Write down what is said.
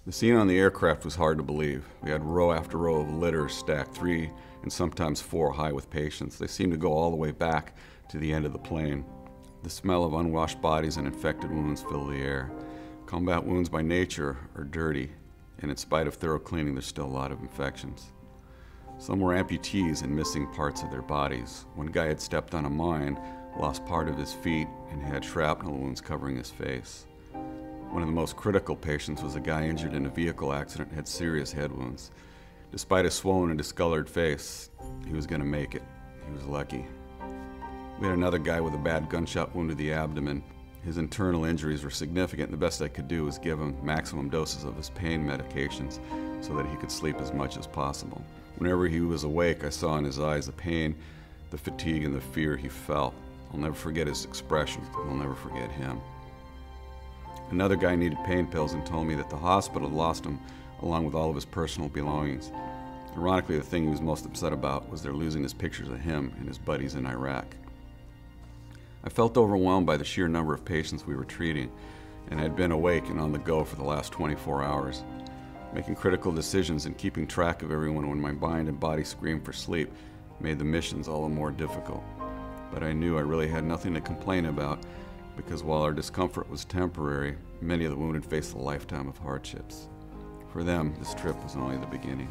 The scene on the aircraft was hard to believe. We had row after row of litters stacked 3 and sometimes 4 high with patients. They seemed to go all the way back to the end of the plane. The smell of unwashed bodies and infected wounds filled the air. Combat wounds by nature are dirty, and in spite of thorough cleaning, there's still a lot of infections. Some were amputees and missing parts of their bodies. One guy had stepped on a mine, lost part of his feet, and had shrapnel wounds covering his face. One of the most critical patients was a guy injured in a vehicle accident and had serious head wounds. Despite a swollen and discolored face, he was going to make it. He was lucky. We had another guy with a bad gunshot wound to the abdomen. His internal injuries were significant, and the best I could do was give him maximum doses of his pain medications so that he could sleep as much as possible. Whenever he was awake, I saw in his eyes the pain, the fatigue, and the fear he felt. I'll never forget his expression. I'll never forget him. Another guy needed pain pills and told me that the hospital had lost him along with all of his personal belongings. Ironically, the thing he was most upset about was their losing his pictures of him and his buddies in Iraq. I felt overwhelmed by the sheer number of patients we were treating, and had been awake and on the go for the last 24 hours. Making critical decisions and keeping track of everyone when my mind and body screamed for sleep made the missions all the more difficult. But I knew I really had nothing to complain about, because while our discomfort was temporary, many of the wounded faced a lifetime of hardships. For them, this trip was only the beginning.